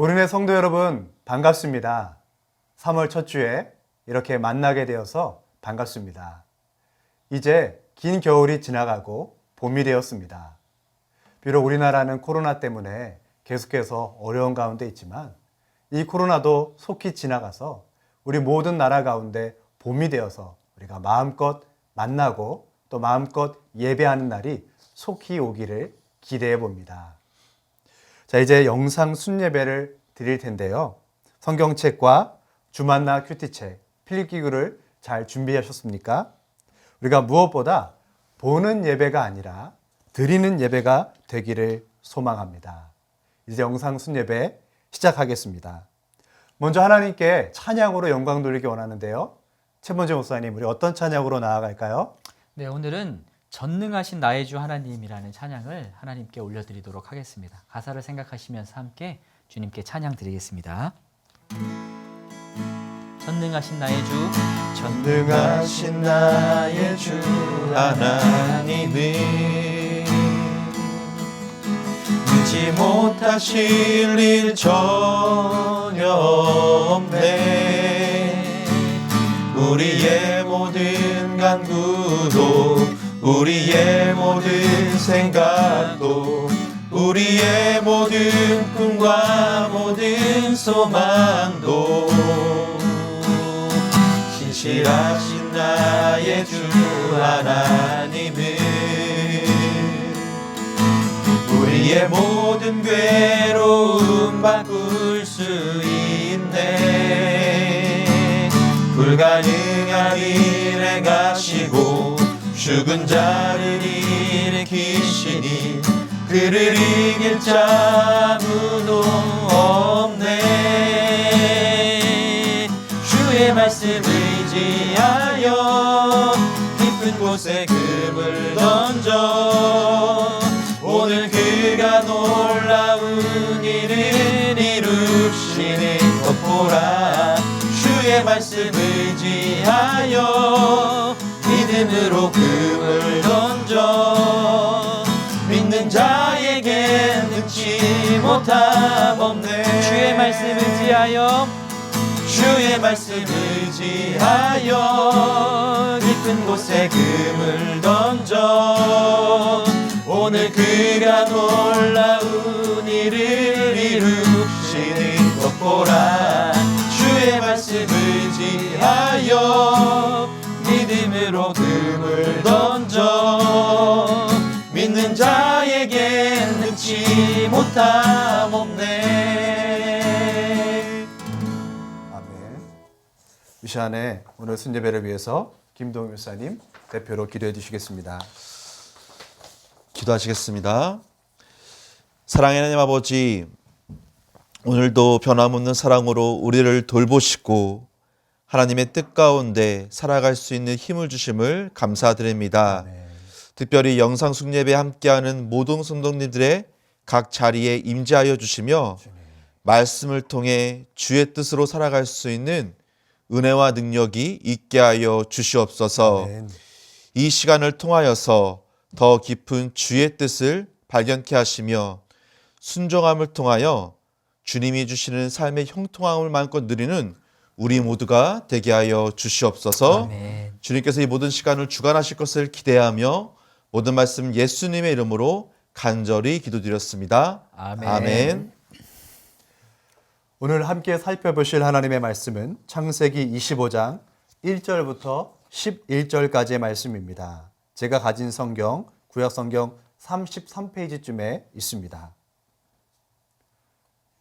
보린의 성도 여러분, 반갑습니다. 3월 첫 주에 이렇게 만나게 되어서 반갑습니다. 이제 긴 겨울이 지나가고 봄이 되었습니다. 비록 우리나라는 코로나 때문에 계속해서 어려운 가운데 있지만 이 코로나도 속히 지나가서 우리 모든 나라 가운데 봄이 되어서 우리가 마음껏 만나고 또 마음껏 예배하는 날이 속히 오기를 기대해 봅니다. 자, 이제 영상 순예배를 드릴 텐데요. 성경책과 주만나 큐티책, 필립기구를 잘 준비하셨습니까? 우리가 무엇보다 보는 예배가 아니라 드리는 예배가 되기를 소망합니다. 이제 영상 순예배 시작하겠습니다. 먼저 하나님께 찬양으로 영광 돌리기 원하는데요. 최문재 목사님, 우리 어떤 찬양으로 나아갈까요? 네, 오늘은 전능하신 나의 주 하나님이라는 찬양을 하나님께 올려드리도록 하겠습니다. 가사를 생각하시면서 함께 주님께 찬양 드리겠습니다. 전능하신 나의 주, 전능하신 나의 주 하나님은 능지 못하실 일 전혀 없네. 우리의 모든 간구도 우리의 모든 생각도 우리의 모든 꿈과 모든 소망도 신실하신 나의 주 하나님은 우리의 모든 괴로움 바꿀 수 있네. 불가능한 일에 가시고 죽은 자를 일으키시니 그를 이길 자 아무도 없네. 주의 말씀 의지하여 깊은 곳에 금을 던져 오늘 그가 놀라운 일을 이루시는 것 보라. 주의 말씀 의지하여 믿음으로 금을 던져 믿는 자에게 능치 못함 없네. 주의 말씀 의지하여 주의 말씀 의지하여 깊은 곳에 금을 던져 오늘 그가 놀라운 일을 이루시는 것 보라. 주의 말씀 의지하여 믿음으로 금을 던져 믿는 자에게 능치 못함 없네. 아멘. 이 시간에 오늘 순예배를 위해서 김동희 목사님 대표로 기도해 주시겠습니다. 기도하시겠습니다. 사랑의 하나님 아버지, 오늘도 변함없는 사랑으로 우리를 돌보시고 하나님의 뜻 가운데 살아갈 수 있는 힘을 주심을 감사드립니다. 아멘. 특별히 영상 순예배 함께하는 모든 성도님들의 각 자리에 임재하여 주시며 말씀을 통해 주의 뜻으로 살아갈 수 있는 은혜와 능력이 있게 하여 주시옵소서. 아멘. 이 시간을 통하여서 더 깊은 주의 뜻을 발견케 하시며 순종함을 통하여 주님이 주시는 삶의 형통함을 마음껏 누리는 우리 모두가 되게 하여 주시옵소서. 아멘. 주님께서 이 모든 시간을 주관하실 것을 기대하며 모든 말씀 예수님의 이름으로 간절히 기도드렸습니다. 아멘. 아멘. 오늘 함께 살펴보실 하나님의 말씀은 창세기 25장 1절부터 11절까지의 말씀입니다. 제가 가진 성경, 구약성경 33페이지쯤에 있습니다.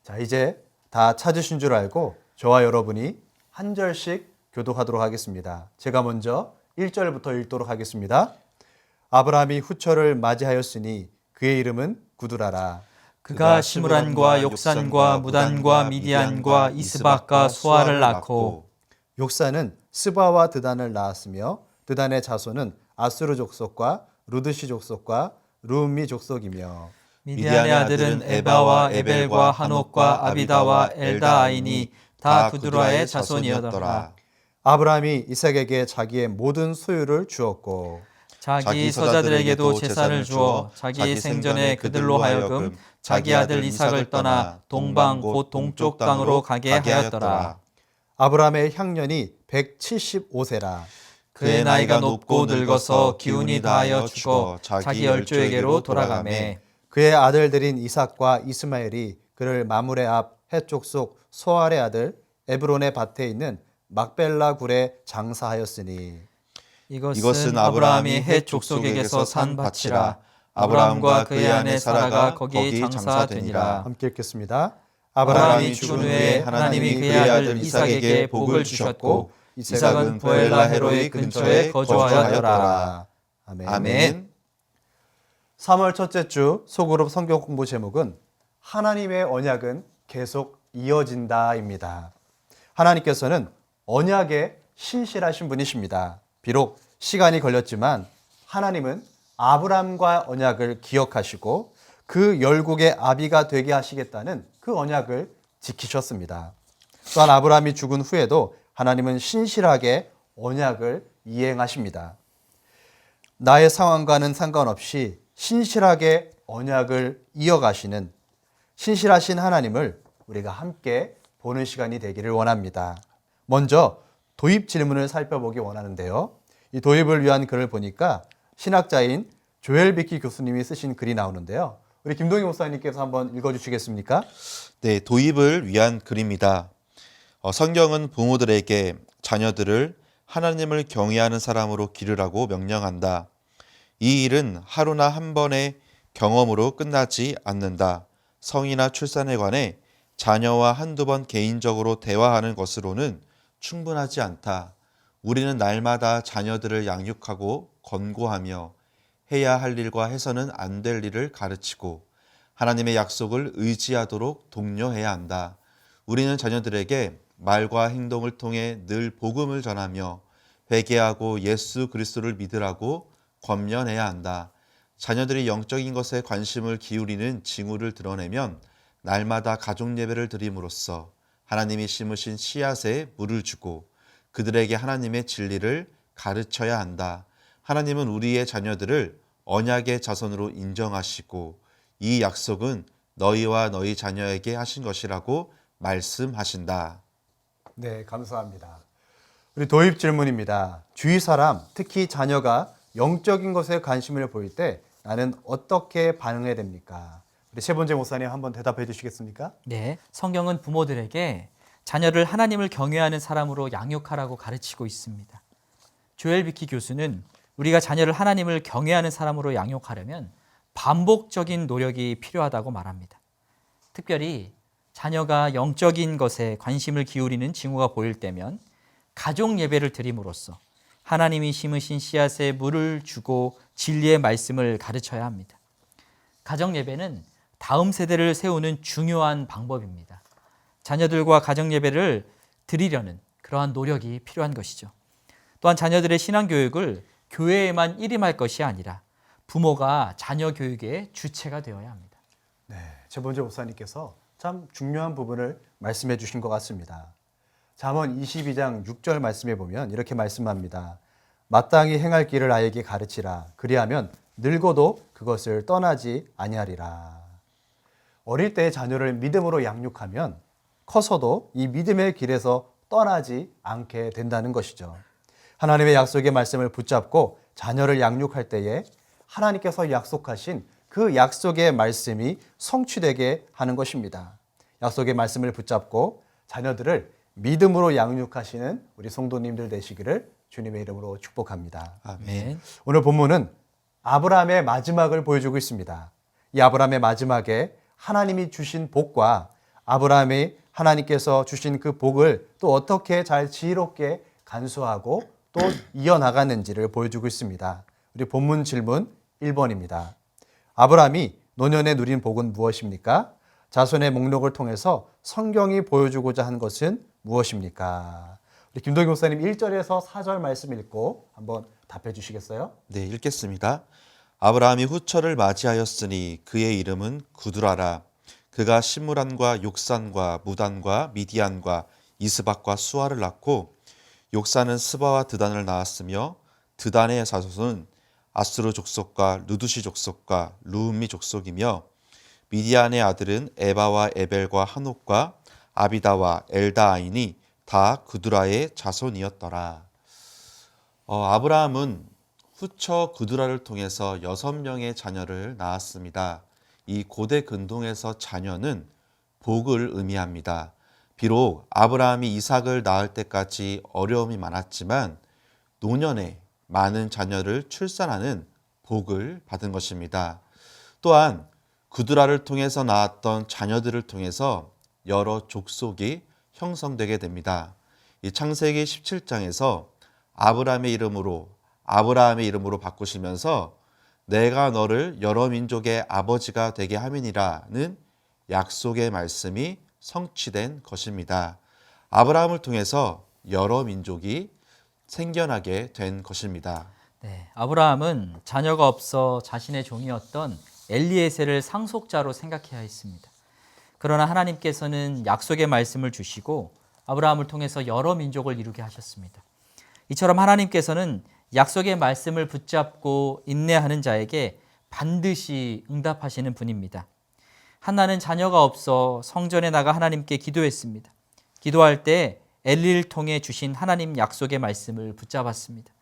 자, 이제 다 찾으신 줄 알고 저와 여러분이 한 절씩 교독하도록 하겠습니다. 제가 먼저 1절부터 읽도록 하겠습니다. 아브라함이 후처를 맞이하였으니 그의 이름은 구두라라. 그가 시므란과 욕산과 무단과 미디안과 이스박과 수아를 낳고 욕사는 스바와 드단을 낳았으며 드단의 자손은 아수르 족속과 루드시 족속과 루음미 족속이며 미디안의 아들은 에바와 에벨과 한옥과 아비다와 엘다아이니 다 구두라의 자손이었더라. 아브라함이 이삭에게 자기의 모든 소유를 주었고 자기 서자들에게도 제사를 주어 자기 생전에 그들로 하여금 자기 아들 이삭을 떠나 동방 곧 동쪽 땅으로 가게 하였더라. 아브라함의 향년이 175세라. 그의 나이가 높고 늙어서 기운이 다하여 죽어 자기 열조에게로 돌아가매 그의 아들들인 이삭과 이스마엘이 그를 마므레 앞 해쪽 속 소알의 아들 에브론의 밭에 있는 막벨라 굴에 장사하였으니 이것은 아브라함이 헷 족속에게서 산 밭이라. 아브라함과 그의 아내 사라가 거기 장사되니라. 함께 읽겠습니다. 아브라함이 죽은 후에 하나님이 그의 아들 이삭에게 복을 주셨고 이삭은 부엘라 헤로의 근처에 거주하였더라. 아멘. 아멘. 3월 첫째 주 소그룹 성경 공부 제목은 하나님의 언약은 계속 이어진다입니다. 하나님께서는 언약에 신실하신 분이십니다. 비록 시간이 걸렸지만 하나님은 아브라함과 언약을 기억하시고 그 열국의 아비가 되게 하시겠다는 그 언약을 지키셨습니다. 또한 아브라함이 죽은 후에도 하나님은 신실하게 언약을 이행하십니다. 나의 상황과는 상관없이 신실하게 언약을 이어가시는 신실하신 하나님을 우리가 함께 보는 시간이 되기를 원합니다. 먼저 도입 질문을 살펴보기 원하는데요. 이 도입을 위한 글을 보니까 신학자인 조엘 비키 교수님이 쓰신 글이 나오는데요. 우리 김동희 목사님께서 한번 읽어주시겠습니까? 네, 도입을 위한 글입니다. 성경은 부모들에게 자녀들을 하나님을 경외하는 사람으로 기르라고 명령한다. 이 일은 하루나 한 번의 경험으로 끝나지 않는다. 성이나 출산에 관해 자녀와 한두 번 개인적으로 대화하는 것으로는 충분하지 않다. 우리는 날마다 자녀들을 양육하고 권고하며 해야 할 일과 해서는 안 될 일을 가르치고 하나님의 약속을 의지하도록 독려해야 한다. 우리는 자녀들에게 말과 행동을 통해 늘 복음을 전하며 회개하고 예수 그리스도를 믿으라고 권면해야 한다. 자녀들이 영적인 것에 관심을 기울이는 징후를 드러내면 날마다 가족 예배를 드림으로써 하나님이 심으신 씨앗에 물을 주고 그들에게 하나님의 진리를 가르쳐야 한다. 하나님은 우리의 자녀들을 언약의 자손으로 인정하시고 이 약속은 너희와 너희 자녀에게 하신 것이라고 말씀하신다. 네, 감사합니다. 우리 도입 질문입니다. 주위 사람, 특히 자녀가 영적인 것에 관심을 보일 때 나는 어떻게 반응해야 됩니까? 우리 세 번째 목사님 한번 대답해 주시겠습니까? 네, 성경은 부모들에게 자녀를 하나님을 경외하는 사람으로 양육하라고 가르치고 있습니다. 조엘 비키 교수는 우리가 자녀를 하나님을 경외하는 사람으로 양육하려면 반복적인 노력이 필요하다고 말합니다. 특별히 자녀가 영적인 것에 관심을 기울이는 징후가 보일 때면 가족 예배를 드림으로써 하나님이 심으신 씨앗에 물을 주고 진리의 말씀을 가르쳐야 합니다. 가정 예배는 다음 세대를 세우는 중요한 방법입니다. 자녀들과 가정 예배를 드리려는 그러한 노력이 필요한 것이죠. 또한 자녀들의 신앙 교육을 교회에만 일임할 것이 아니라 부모가 자녀 교육의 주체가 되어야 합니다. 네, 세 번째 목사님께서 참 중요한 부분을 말씀해 주신 것 같습니다. 잠언 22장 6절 말씀에 보면 이렇게 말씀합니다. 마땅히 행할 길을 아이에게 가르치라. 그리하면 늙어도 그것을 떠나지 아니하리라. 어릴 때 자녀를 믿음으로 양육하면 커서도 이 믿음의 길에서 떠나지 않게 된다는 것이죠. 하나님의 약속의 말씀을 붙잡고 자녀를 양육할 때에 하나님께서 약속하신 그 약속의 말씀이 성취되게 하는 것입니다. 약속의 말씀을 붙잡고 자녀들을 믿음으로 양육하시는 우리 성도님들 되시기를 주님의 이름으로 축복합니다. 아멘. 오늘 본문은 아브라함의 마지막을 보여주고 있습니다. 이 아브라함의 마지막에 하나님이 주신 복과 아브라함이 하나님께서 주신 그 복을 또 어떻게 잘 지혜롭게 간수하고 또 이어나갔는지를 보여주고 있습니다. 우리 본문 질문 1번입니다. 아브라함이 노년에 누린 복은 무엇입니까? 자손의 목록을 통해서 성경이 보여주고자 한 것은 무엇입니까? 우리 김동희 목사님 1절에서 4절 말씀 읽고 한번 답해 주시겠어요? 네, 읽겠습니다. 아브라함이 후처를 맞이하였으니 그의 이름은 구두라라. 그가 시므란과 욕산과 무단과 미디안과 이스박과 수아를 낳고 욕산은 스바와 드단을 낳았으며 드단의 자손은 아수르 족속과 루두시 족속과 루음미 족속이며 미디안의 아들은 에바와 에벨과 한옥과 아비다와 엘다아인이 다 그두라의 자손이었더라. 아브라함은 후처 그두라를 통해서 6명의 자녀를 낳았습니다. 이 고대 근동에서 자녀는 복을 의미합니다. 비록 아브라함이 이삭을 낳을 때까지 어려움이 많았지만 노년에 많은 자녀를 출산하는 복을 받은 것입니다. 또한 그두라를 통해서 낳았던 자녀들을 통해서 여러 족속이 형성되게 됩니다. 이 창세기 17장에서 아브라함의 이름으로 바꾸시면서 내가 너를 여러 민족의 아버지가 되게 함이니라는 약속의 말씀이 성취된 것입니다. 아브라함을 통해서 여러 민족이 생겨나게 된 것입니다. 네, 아브라함은 자녀가 없어 자신의 종이었던 엘리에셀을 상속자로 생각해야 했습니다. 그러나 하나님께서는 약속의 말씀을 주시고 아브라함을 통해서 여러 민족을 이루게 하셨습니다. 이처럼 하나님께서는 약속의 말씀을 붙잡고 인내하는 자에게 반드시 응답하시는 분입니다. 한나는 자녀가 없어 성전에 나가 하나님께 기도했습니다. 기도할 때 엘리를 통해 주신 하나님 약속의 말씀을 붙잡았습니다.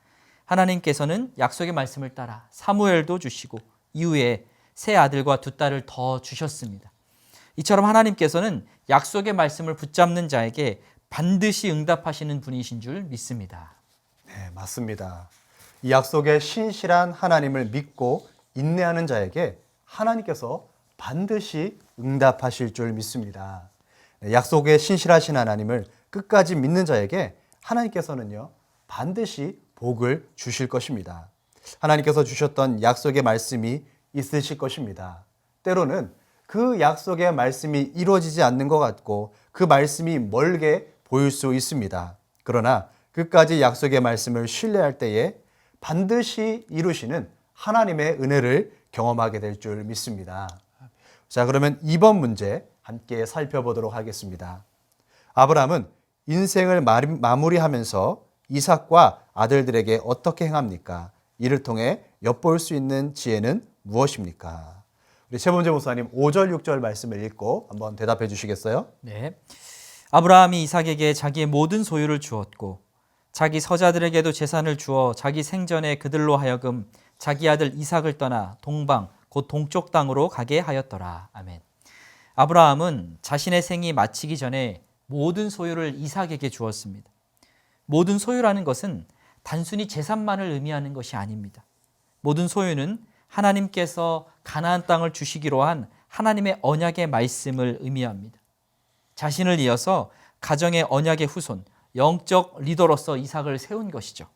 하나님께서는 약속의 말씀을 따라 사무엘도 주시고 이후에 세 아들과 두 딸을 더 주셨습니다. 이처럼 하나님께서는 약속의 말씀을 붙잡는 자에게 반드시 응답하시는 분이신 줄 믿습니다. 네, 맞습니다. 이 약속의 신실한 하나님을 믿고 인내하는 자에게 하나님께서 반드시 응답하실 줄 믿습니다. 네, 약속의 신실하신 하나님을 끝까지 믿는 자에게 하나님께서는요, 반드시 복을 주실 것입니다. 하나님께서 주셨던 약속의 말씀이 있으실 것입니다. 때로는 그 약속의 말씀이 이루어지지 않는 것 같고 그 말씀이 멀게 보일 수 있습니다. 그러나 끝까지 약속의 말씀을 신뢰할 때에 반드시 이루시는 하나님의 은혜를 경험하게 될 줄 믿습니다. 자, 그러면 이번 문제 함께 살펴보도록 하겠습니다. 아브라함은 인생을 마무리하면서 이삭과 아들들에게 어떻게 행합니까? 이를 통해 엿볼 수 있는 지혜는 무엇입니까? 우리 최범재 목사님 5절, 6절 말씀을 읽고 한번 대답해 주시겠어요? 네. 아브라함이 이삭에게 자기의 모든 소유를 주었고 자기 서자들에게도 재산을 주어 자기 생전에 그들로 하여금 자기 아들 이삭을 떠나 동방 곧 동쪽 땅으로 가게 하였더라. 아멘. 아브라함은 자신의 생이 마치기 전에 모든 소유를 이삭에게 주었습니다. 모든 소유라는 것은 단순히 재산만을 의미하는 것이 아닙니다. 모든 소유는 하나님께서 가나안 땅을 주시기로 한 하나님의 언약의 말씀을 의미합니다. 자신을 이어서 가정의 언약의 후손, 영적 리더로서 이삭을 세운 것이죠.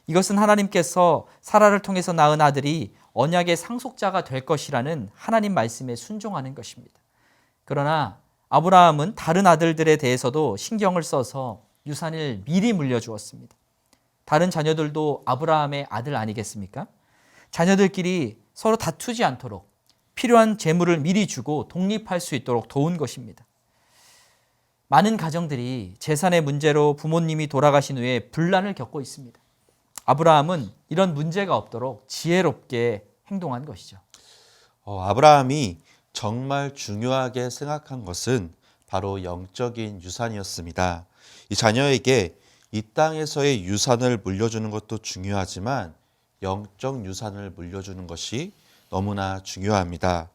이것은 하나님께서 사라를 통해서 낳은 아들이 언약의 상속자가 될 것이라는 하나님 말씀에 순종하는 것입니다. 그러나 아브라함은 다른 아들들에 대해서도 신경을 써서 유산을 미리 물려주었습니다. 다른 자녀들도 아브라함의 아들 아니겠습니까? 자녀들끼리 서로 다투지 않도록 필요한 재물을 미리 주고 독립할 수 있도록 도운 것입니다. 많은 가정들이 재산의 문제로 부모님이 돌아가신 후에 분란을 겪고 있습니다. 아브라함은 이런 문제가 없도록 지혜롭게 행동한 것이죠. 아브라함이 정말 중요하게 생각한 것은 바로 영적인 유산이었습니다. 이 자녀에게 이 땅에서의 유산을 물려주는 것도 중요하지만 영적 유산을 물려주는 것이 너무나 중요합니다.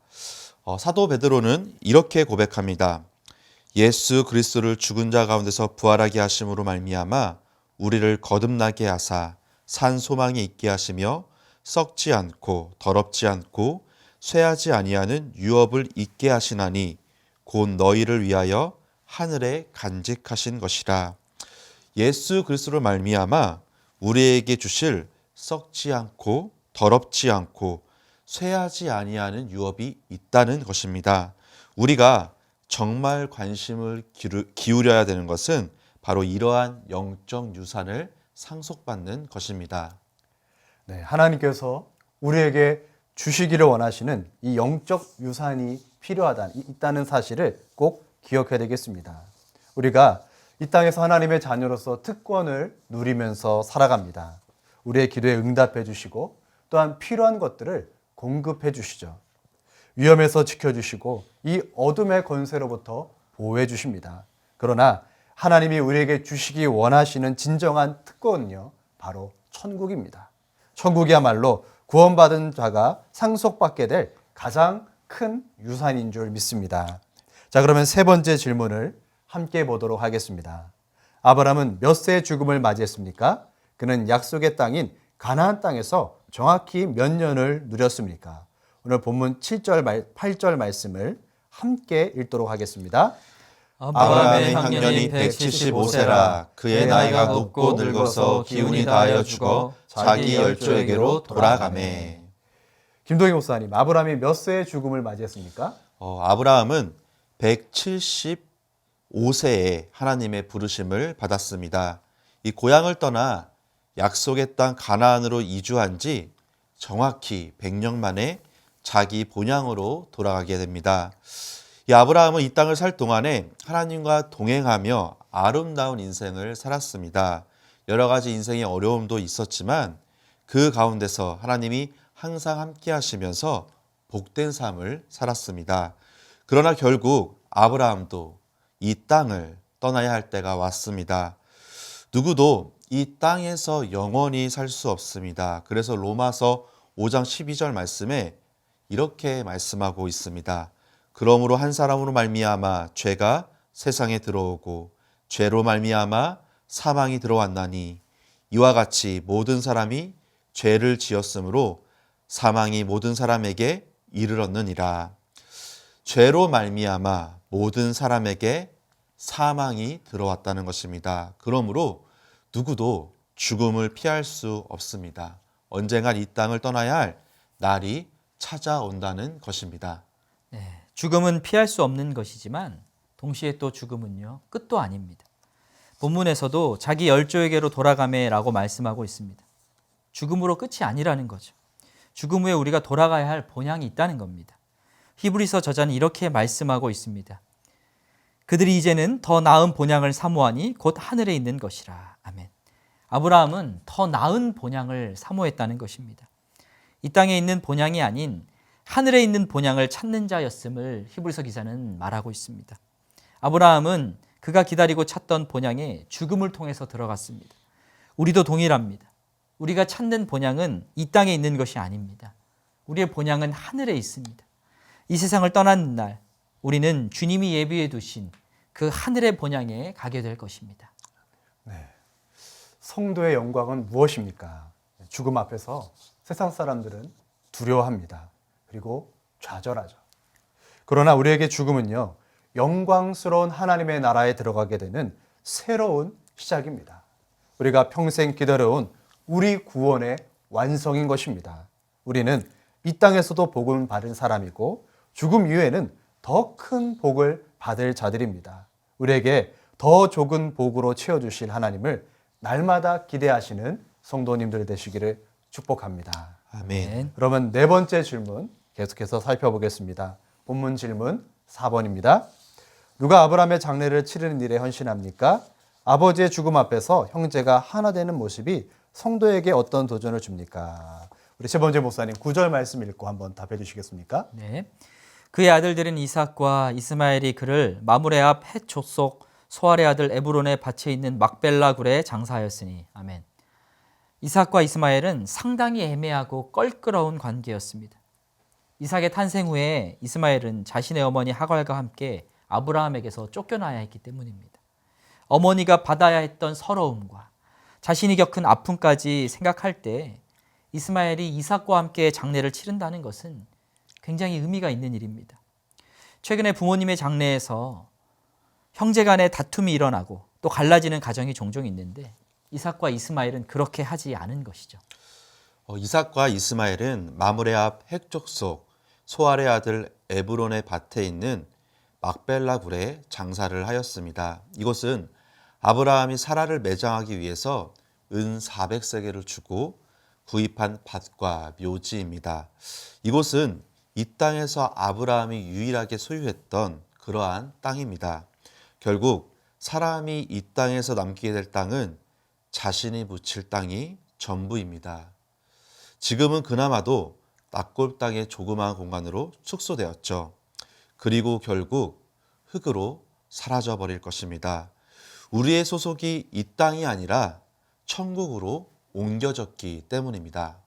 사도 베드로는 이렇게 고백합니다. 예수 그리스도를 죽은 자 가운데서 부활하게 하심으로 말미암아 우리를 거듭나게 하사 산 소망이 있게 하시며 썩지 않고 더럽지 않고 쇠하지 아니하는 유업을 있게 하시나니 곧 너희를 위하여 하늘에 간직하신 것이라. 예수 그리스도로 말미암아 우리에게 주실 썩지 않고 더럽지 않고 쇠하지 아니하는 유업이 있다는 것입니다. 우리가 정말 관심을 기울여야 되는 것은 바로 이러한 영적 유산을 상속받는 것입니다. 네, 하나님께서 우리에게 주시기를 원하시는 이 영적 유산이 있다는 사실을 꼭 기억해야 되겠습니다. 우리가 이 땅에서 하나님의 자녀로서 특권을 누리면서 살아갑니다. 우리의 기도에 응답해 주시고 또한 필요한 것들을 공급해 주시죠. 위험에서 지켜주시고 이 어둠의 권세로부터 보호해 주십니다. 그러나 하나님이 우리에게 주시기 원하시는 진정한 특권은요, 바로 천국입니다. 천국이야말로 구원받은 자가 상속받게 될 가장 큰 유산인 줄 믿습니다. 자, 그러면 세 번째 질문을 함께 보도록 하겠습니다. 아브라함은 몇 세의 죽음을 맞이했습니까? 그는 약속의 땅인 가나안 땅에서 정확히 몇 년을 누렸습니까? 오늘 본문 7절, 8절 말씀을 함께 읽도록 하겠습니다. 아브라함의 향년이 175세라. 그의 나이가 높고 늙어서 기운이 다하여 죽어 자기 열조에게로 돌아가매. 김동희 목사님, 아브라함이 몇 세의 죽음을 맞이했습니까? 아브라함은 175세에 하나님의 부르심을 받았습니다. 이 고향을 떠나 약속의 땅 가나안으로 이주한 지 정확히 100년 만에 자기 본향으로 돌아가게 됩니다. 이 아브라함은 이 땅을 살 동안에 하나님과 동행하며 아름다운 인생을 살았습니다. 여러 가지 인생의 어려움도 있었지만 그 가운데서 하나님이 항상 함께 하시면서 복된 삶을 살았습니다. 그러나 결국 아브라함도 이 땅을 떠나야 할 때가 왔습니다. 누구도 이 땅에서 영원히 살 수 없습니다. 그래서 로마서 5장 12절 말씀에 이렇게 말씀하고 있습니다. 그러므로 한 사람으로 말미암아 죄가 세상에 들어오고 죄로 말미암아 사망이 들어왔나니 이와 같이 모든 사람이 죄를 지었으므로 사망이 모든 사람에게 이르렀느니라. 죄로 말미암아 모든 사람에게 사망이 들어왔다는 것입니다. 그러므로 누구도 죽음을 피할 수 없습니다. 언젠간 이 땅을 떠나야 할 날이 찾아온다는 것입니다. 네, 죽음은 피할 수 없는 것이지만 동시에 또 죽음은요, 끝도 아닙니다. 본문에서도 자기 열조에게로 돌아가매라고 말씀하고 있습니다. 죽음으로 끝이 아니라는 거죠. 죽음 후에 우리가 돌아가야 할 본향이 있다는 겁니다. 히브리서 저자는 이렇게 말씀하고 있습니다. 그들이 이제는 더 나은 본향을 사모하니 곧 하늘에 있는 것이라. 아멘. 아브라함은 더 나은 본향을 사모했다는 것입니다. 이 땅에 있는 본향이 아닌 하늘에 있는 본향을 찾는 자였음을 히브리서 기자는 말하고 있습니다. 아브라함은 그가 기다리고 찾던 본향에 죽음을 통해서 들어갔습니다. 우리도 동일합니다. 우리가 찾는 본향은 이 땅에 있는 것이 아닙니다. 우리의 본향은 하늘에 있습니다. 이 세상을 떠나는 날 우리는 주님이 예비해 두신 그 하늘의 본향에 가게 될 것입니다. 네. 성도의 영광은 무엇입니까? 죽음 앞에서 세상 사람들은 두려워합니다. 그리고 좌절하죠. 그러나 우리에게 죽음은요, 영광스러운 하나님의 나라에 들어가게 되는 새로운 시작입니다. 우리가 평생 기다려온 우리 구원의 완성인 것입니다. 우리는 이 땅에서도 복을 받은 사람이고 죽음 이후에는 더 큰 복을 받을 자들입니다. 우리에게 더 좋은 복으로 채워주실 하나님을 날마다 기대하시는 성도님들 되시기를 축복합니다. 아멘. 그러면 네 번째 질문 계속해서 살펴보겠습니다. 본문 질문 4번입니다. 누가 아브라함의 장례를 치르는 일에 헌신합니까? 아버지의 죽음 앞에서 형제가 하나 되는 모습이 성도에게 어떤 도전을 줍니까? 우리 최범재 목사님 9절 말씀 읽고 한번 답해 주시겠습니까? 네. 그의 아들들은 이삭과 이스마엘이 그를 마므레 앞 헷 족속 소알의 아들 에브론의 밭에 있는 막벨라 굴에 장사하였으니. 아멘. 이삭과 이스마엘은 상당히 애매하고 껄끄러운 관계였습니다. 이삭의 탄생 후에 이스마엘은 자신의 어머니 하갈과 함께 아브라함에게서 쫓겨나야 했기 때문입니다. 어머니가 받아야 했던 서러움과 자신이 겪은 아픔까지 생각할 때 이스마엘이 이삭과 함께 장례를 치른다는 것은 굉장히 의미가 있는 일입니다. 최근에 부모님의 장례에서 형제 간의 다툼이 일어나고 또 갈라지는 가정이 종종 있는데 이삭과 이스마엘은 그렇게 하지 않은 것이죠. 이삭과 이스마엘은 마므레 앞 헷족 속 소알의 아들 에브론의 밭에 있는 막벨라 굴에 장사를 하였습니다. 이곳은 아브라함이 사라를 매장하기 위해서 은 400세겔을 주고 구입한 밭과 묘지입니다. 이곳은 이 땅에서 아브라함이 유일하게 소유했던 그러한 땅입니다. 결국 사람이 이 땅에서 남기게 될 땅은 자신이 묻힐 땅이 전부입니다. 지금은 그나마도 낙골 땅의 조그마한 공간으로 축소되었죠. 그리고 결국 흙으로 사라져 버릴 것입니다. 우리의 소속이 이 땅이 아니라 천국으로 옮겨졌기 때문입니다.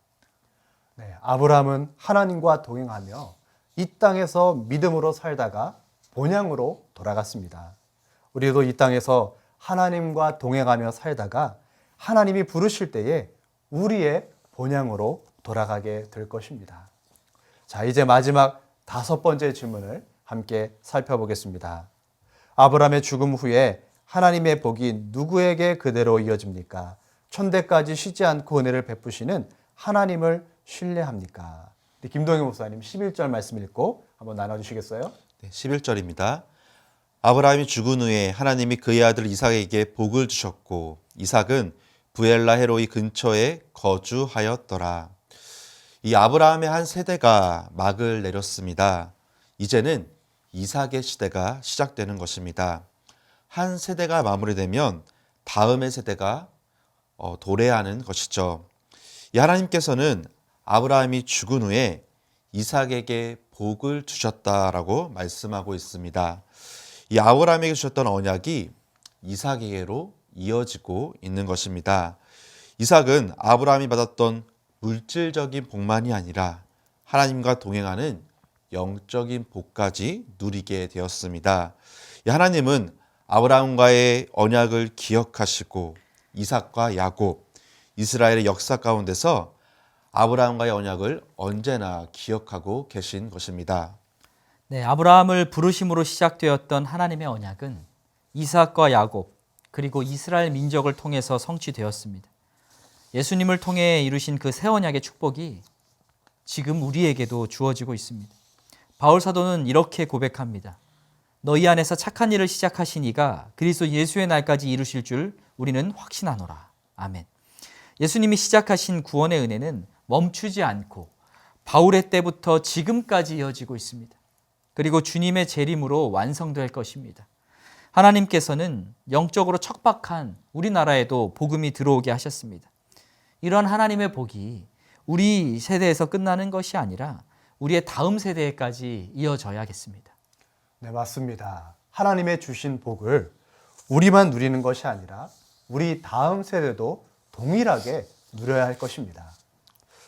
네, 아브라함은 하나님과 동행하며 이 땅에서 믿음으로 살다가 본향으로 돌아갔습니다. 우리도 이 땅에서 하나님과 동행하며 살다가 하나님이 부르실 때에 우리의 본향으로 돌아가게 될 것입니다. 자, 이제 마지막 5번째 질문을 함께 살펴보겠습니다. 아브라함의 죽음 후에 하나님의 복이 누구에게 그대로 이어집니까? 천대까지 쉬지 않고 은혜를 베푸시는 하나님을 신뢰합니까? 김동희 목사님 11절 말씀 읽고 한번 나눠주시겠어요? 네, 11절입니다. 아브라함이 죽은 후에 하나님이 그의 아들 이삭에게 복을 주셨고 이삭은 부엘라 헤로이 근처에 거주하였더라. 이 아브라함의 한 세대가 막을 내렸습니다. 이제는 이삭의 시대가 시작되는 것입니다. 한 세대가 마무리되면 다음의 세대가 도래하는 것이죠. 이 하나님께서는 아브라함이 죽은 후에 이삭에게 복을 주셨다라고 말씀하고 있습니다. 이 아브라함에게 주셨던 언약이 이삭에게로 이어지고 있는 것입니다. 이삭은 아브라함이 받았던 물질적인 복만이 아니라 하나님과 동행하는 영적인 복까지 누리게 되었습니다. 이 하나님은 아브라함과의 언약을 기억하시고 이삭과 야곱, 이스라엘의 역사 가운데서 아브라함과의 언약을 언제나 기억하고 계신 것입니다. 네, 아브라함을 부르심으로 시작되었던 하나님의 언약은 이삭과 야곱 그리고 이스라엘 민족을 통해서 성취되었습니다. 예수님을 통해 이루신 그 새 언약의 축복이 지금 우리에게도 주어지고 있습니다. 바울 사도는 이렇게 고백합니다. 너희 안에서 착한 일을 시작하신 이가 그리스도 예수의 날까지 이루실 줄 우리는 확신하노라. 아멘. 예수님이 시작하신 구원의 은혜는 멈추지 않고 바울의 때부터 지금까지 이어지고 있습니다. 그리고 주님의 재림으로 완성될 것입니다. 하나님께서는 영적으로 척박한 우리나라에도 복음이 들어오게 하셨습니다. 이런 하나님의 복이 우리 세대에서 끝나는 것이 아니라 우리의 다음 세대까지 이어져야겠습니다. 네, 맞습니다. 하나님의 주신 복을 우리만 누리는 것이 아니라 우리 다음 세대도 동일하게 누려야 할 것입니다.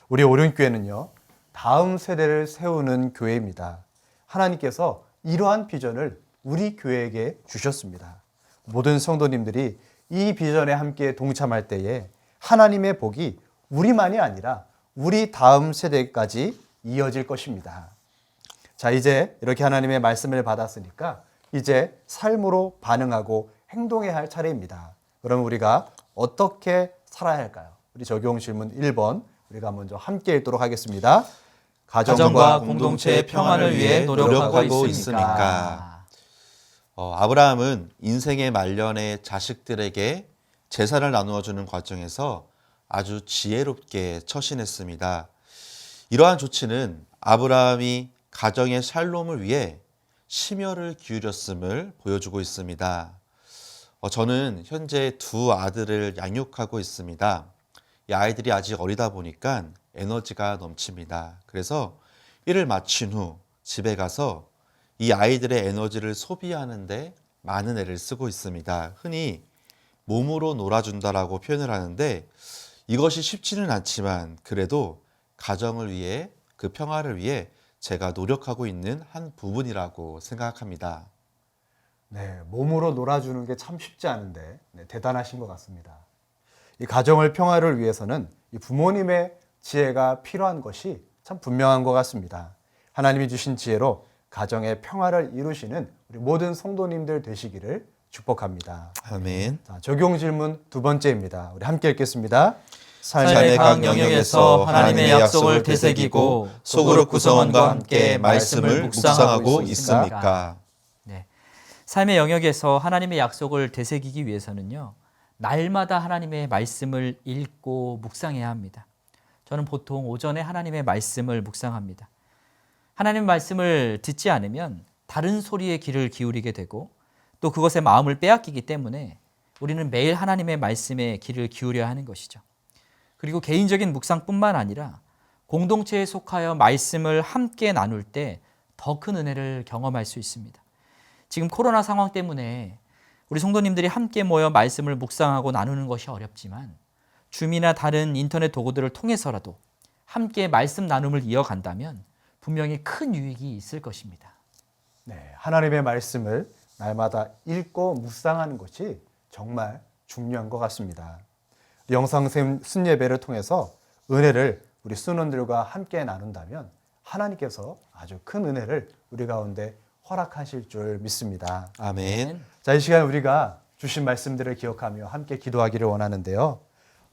우리 오륜교회는요, 다음 세대를 세우는 교회입니다. 하나님께서 이러한 비전을 우리 교회에게 주셨습니다. 모든 성도님들이 이 비전에 함께 동참할 때에 하나님의 복이 우리만이 아니라 우리 다음 세대까지 이어질 것입니다. 자, 이제 이렇게 하나님의 말씀을 받았으니까 이제 삶으로 반응하고 행동해야 할 차례입니다. 그럼 우리가 어떻게 살아야 할까요? 우리 적용 질문 1번 우리가 먼저 함께 읽도록 하겠습니다. 가정과 공동체의 평안을 위해 노력하고 있습니까? 아브라함은 인생의 말년에 자식들에게 재산을 나누어 주는 과정에서 아주 지혜롭게 처신했습니다. 이러한 조치는 아브라함이 가정의 샬롬을 위해 심혈을 기울였음을 보여주고 있습니다. 저는 현재 2 아들을 양육하고 있습니다. 이 아이들이 아직 어리다 보니까 에너지가 넘칩니다. 그래서 일을 마친 후 집에 가서 이 아이들의 에너지를 소비하는데 많은 애를 쓰고 있습니다. 흔히 몸으로 놀아준다라고 표현을 하는데 이것이 쉽지는 않지만 그래도 가정을 위해 그 평화를 위해 제가 노력하고 있는 한 부분이라고 생각합니다. 네, 몸으로 놀아주는 게 참 쉽지 않은데 대단하신 것 같습니다. 이 가정을 평화를 위해서는 이 부모님의 지혜가 필요한 것이 참 분명한 것 같습니다. 하나님이 주신 지혜로 가정의 평화를 이루시는 우리 모든 성도님들 되시기를 축복합니다. 아멘. 자, 적용 질문 2번째입니다. 우리 함께 읽겠습니다. 삶의 각 영역에서 하나님의 약속을 되새기고 소그룹 구성원과 함께 말씀을 묵상하고 있습니까? 네. 삶의 영역에서 하나님의 약속을 되새기기 위해서는요, 날마다 하나님의 말씀을 읽고 묵상해야 합니다. 저는 보통 오전에 하나님의 말씀을 묵상합니다. 하나님의 말씀을 듣지 않으면 다른 소리에 귀를 기울이게 되고 또 그것에 마음을 빼앗기기 때문에 우리는 매일 하나님의 말씀에 귀를 기울여야 하는 것이죠. 그리고 개인적인 묵상뿐만 아니라 공동체에 속하여 말씀을 함께 나눌 때 더 큰 은혜를 경험할 수 있습니다. 지금 코로나 상황 때문에 우리 성도님들이 함께 모여 말씀을 묵상하고 나누는 것이 어렵지만 줌이나 다른 인터넷 도구들을 통해서라도 함께 말씀 나눔을 이어간다면 분명히 큰 유익이 있을 것입니다. 네, 하나님의 말씀을 날마다 읽고 묵상하는 것이 정말 중요한 것 같습니다. 영상 순예배를 통해서 은혜를 우리 순원들과 함께 나눈다면 하나님께서 아주 큰 은혜를 우리 가운데 허락하실 줄 믿습니다. 아멘. 자, 이 시간 우리가 주신 말씀들을 기억하며 함께 기도하기를 원하는데요.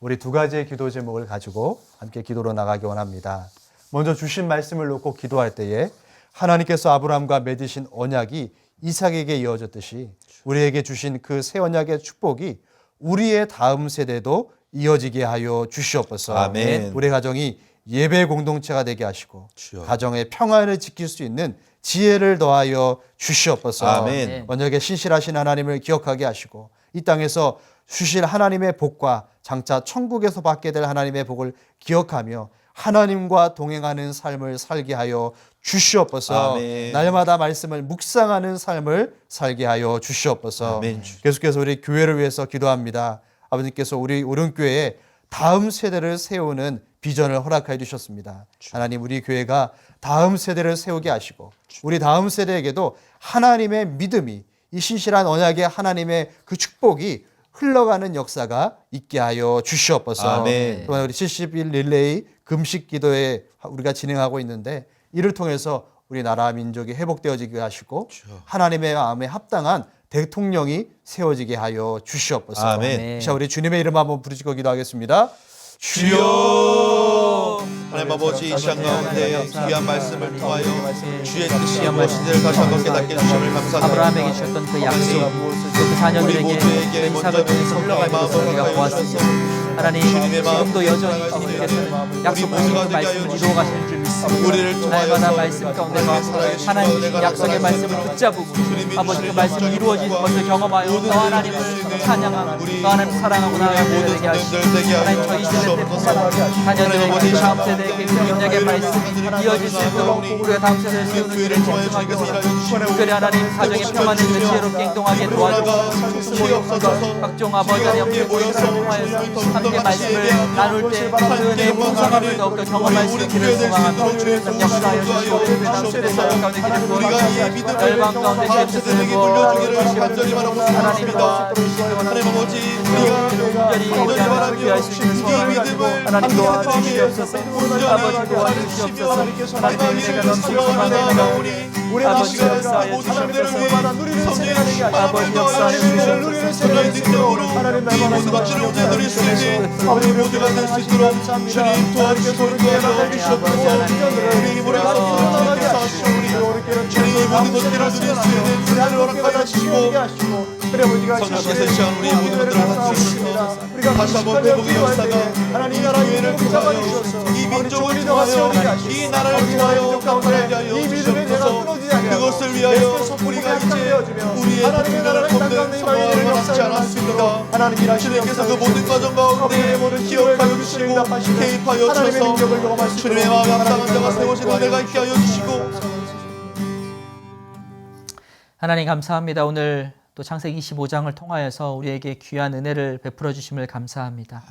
우리 두 가지의 기도 제목을 가지고 함께 기도로 나가기 원합니다. 먼저 주신 말씀을 놓고 기도할 때에 하나님께서 아브라함과 맺으신 언약이 이삭에게 이어졌듯이 우리에게 주신 그 새 언약의 축복이 우리의 다음 세대도 이어지게 하여 주시옵소서. 아멘. 우리 가정이 예배 공동체가 되게 하시고 주여. 가정의 평안을 지킬 수 있는 지혜를 더하여 주시옵소서. 아멘. 언약에 신실하신 하나님을 기억하게 하시고 이 땅에서 주실 하나님의 복과 장차 천국에서 받게 될 하나님의 복을 기억하며 하나님과 동행하는 삶을 살게 하여 주시옵소서. 아멘. 날마다 말씀을 묵상하는 삶을 살게 하여 주시옵소서. 아멘. 계속해서 우리 교회를 위해서 기도합니다. 아버님께서 우리 오른교회에 다음 세대를 세우는 비전을 허락해 주셨습니다. 하나님, 우리 교회가 다음 세대를 세우게 하시고 우리 다음 세대에게도 하나님의 믿음이, 이 신실한 언약의 하나님의 그 축복이 흘러가는 역사가 있게 하여 주시옵소서. 아멘. 또한 우리 70일 릴레이 금식 기도에 우리가 진행하고 있는데 이를 통해서 우리 나라 민족이 회복되어지게 하시고 하나님의 마음에 합당한 대통령이 세워지게 하여 주시옵소서. 아멘. 자, 우리 주님의 이름 한번 부르짖고 기도하겠습니다. 주여. 하나님 아버지, 이 시간 가운데 귀한 말씀을 통하여 주의 뜻이 무엇인지를 다시 한번 깨닫게 해주심을 감사드립니다. 아브라함에게 주셨던 그 약속, 또 그 자녀들에게 그 이삭을 통해서 흘러가는 것을 우리가 보았습니다. 하나님, 지금도 여전히 주님께서는 약속하신 그 말씀을 이루어 가시는 줄 믿습니다. 날마다 말씀 가운데 하나님 주신 약속의 말씀을 붙잡고 아버지 그 말씀이 이루어지는 것을 경험하여 또 하나님을 찬양하고 또 하나님을 사랑하고 나아가게 되게 하시고 하나님 저희 세대 때뿐만 자녀들에게 다음 세대에게 그 언약의 말씀이 이어질 수 있도록 우리가 다음 세대를 세우는 일을 집중하게 하시고 특별히 하나님 가정의 평안을 지혜롭게 행동하게 도와주시고 각종 아버지 하나님 모임을 통하여서 함께 말씀을 나눌 때 그 은혜의 풍성함을 더욱더 경험할 수 있기를 소망하며 역사하여 주시고 우리 다음 세대 사역 가운데 기름 부어주시고 열방 가운데 주의 뜻을 부어주시고 하나님이 도와주시고 하나님 아버지 온전히 우리 하나님을 귀할 수 있는 소망을 가지고 하나님 도와주시옵소서. 아버지 도와주시옵소서. 하나님의 은혜가 넘치고 소망의 은혜가 아버지 역사하여 주시옵소서. 아버지 역사하여 주시옵소서. 하나님 이 모든 것들을 오늘 드릴 수 있는 아버지 모두가 될 수 있도록 주님 도와주시고 주시옵소서. 우리 힘으로 나가게 하시고 주님 이 모든 것들을 누릴 수 있는 은혜를 허락하여 주시고 성령께서 이 시간 우리 모든 것들을 다스리셔서 다시 한번 회복의 역사가 이 교회를 통하여 이 민족을 통하여 이 나라를 통하여 나타나게 하여 주시옵소서. 그것을 위하여 우리가 이제 우리의 하나님의 나라 가운데 성화를 남지 않았습니다. 주님께서 그 모든 과정 가운데 기억하여 주시고 개입하여 주셔서 주님의 마음에 합당한 자가 세워진 은혜가 있게 하여 주시고 하나님 감사합니다. 오늘 또 창세기 25장을 통하여서 우리에게 귀한 은혜를 베풀어 주심을 감사합니다.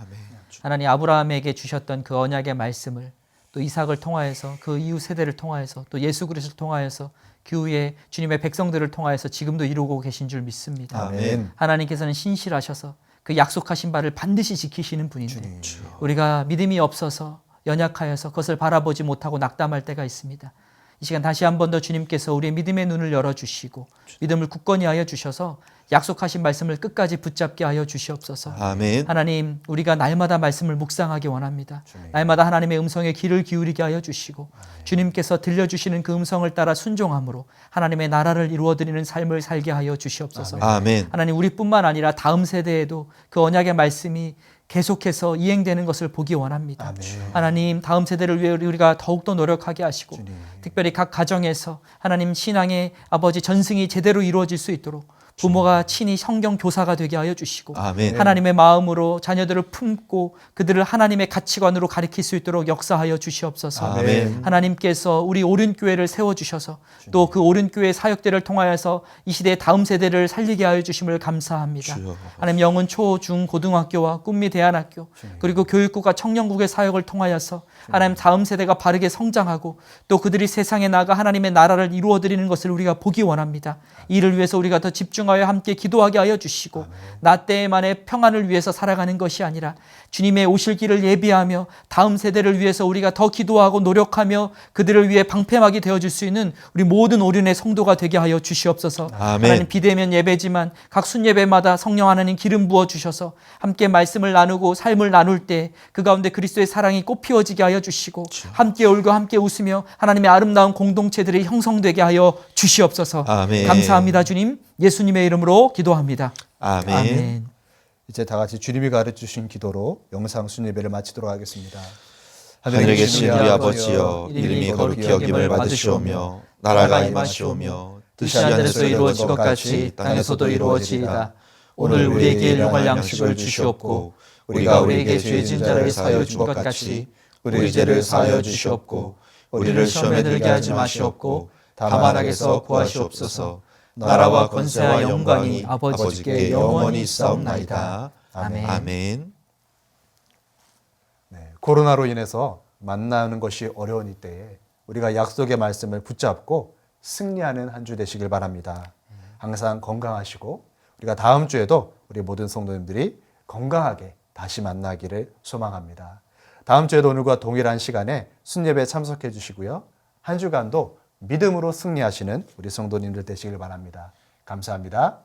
하나님 아브라함에게 주셨던 그 언약의 말씀을 또 이삭을 통하여서 그 이후 세대를 통하여서 또 예수 그리스도를 통하여서 그 후에 주님의 백성들을 통하여서 지금도 이루고 계신 줄 믿습니다. 아멘. 하나님께서는 신실하셔서 그 약속하신 바를 반드시 지키시는 분인데 우리가 믿음이 없어서 연약하여서 그것을 바라보지 못하고 낙담할 때가 있습니다. 이 시간 다시 한 번 더 주님께서 우리의 믿음의 눈을 열어주시고 믿음을 굳건히 하여 주셔서 약속하신 말씀을 끝까지 붙잡게 하여 주시옵소서. 아멘. 하나님, 우리가 날마다 말씀을 묵상하기 원합니다. 날마다 하나님의 음성에 귀를 기울이게 하여 주시고 주님께서 들려주시는 그 음성을 따라 순종함으로 하나님의 나라를 이루어드리는 삶을 살게 하여 주시옵소서. 아멘. 하나님, 우리뿐만 아니라 다음 세대에도 그 언약의 말씀이 계속해서 이행되는 것을 보기 원합니다. 아멘. 하나님, 다음 세대를 위해 우리가 더욱더 노력하게 하시고 특별히 각 가정에서 하나님 신앙의 아버지 전승이 제대로 이루어질 수 있도록 부모가 친히 성경 교사가 되게 하여 주시고 아멘. 하나님의 마음으로 자녀들을 품고 그들을 하나님의 가치관으로 가리킬 수 있도록 역사하여 주시옵소서. 아멘. 하나님께서 우리 오륜교회를 세워주셔서 또 그 오륜교회 사역들을 통하여서 이 시대의 다음 세대를 살리게 하여 주심을 감사합니다. 주여. 하나님 영은 초, 중, 고등학교와 꿈미 대안학교 그리고 교육국과 청년국의 사역을 통하여서 하나님 다음 세대가 바르게 성장하고 또 그들이 세상에 나가 하나님의 나라를 이루어드리는 것을 우리가 보기 원합니다. 이를 위해서 우리가 더 집중하여 함께 기도하게 하여 주시고 나 때만의 평안을 위해서 살아가는 것이 아니라 주님의 오실 길을 예비하며 다음 세대를 위해서 우리가 더 기도하고 노력하며 그들을 위해 방패막이 되어줄 수 있는 우리 모든 오륜의 성도가 되게 하여 주시옵소서. 아멘. 하나님 비대면 예배지만 각 순예배마다 성령 하나님 기름 부어 주셔서 함께 말씀을 나누고 삶을 나눌 때 그 가운데 그리스도의 사랑이 꽃피어지게 하여 주시고 함께 울고 함께 웃으며 하나님의 아름다운 공동체들이 형성되게 하여 주시옵소서. 아멘. 감사합니다 주님. 예수님의 이름으로 기도합니다. 아멘. 아멘. 이제 다 같이 주님이 가르치신 기도로 영상 순예배를 마치도록 하겠습니다. 하늘에 계신 우리 아버지여, 이름이 거룩히 여김을 받으시오며 나라가 임하시오며 뜻이 하늘에서 이루어진 것 같이 땅에서도 이루어지이다. 오늘 우리에게 일용할 양식을 주시옵고 우리가 우리에게 죄 지은 자를 사하여 준 것 같이 우리 죄를 사하여 주시옵고 우리를 시험에 들게 하지 마시옵고 다만 악에서 구하시옵소서. 나라와 권세와 영광이 아버지께 영원히 있사옵나이다. 아멘. 아멘. 네, 코로나로 인해서 만나는 것이 어려운 이때에 우리가 약속의 말씀을 붙잡고 승리하는 한 주 되시길 바랍니다. 항상 건강하시고 우리가 다음 주에도 우리 모든 성도님들이 건강하게 다시 만나기를 소망합니다. 다음 주에도 오늘과 동일한 시간에 순예배에 참석해 주시고요. 한 주간도 믿음으로 승리하시는 우리 성도님들 되시길 바랍니다. 감사합니다.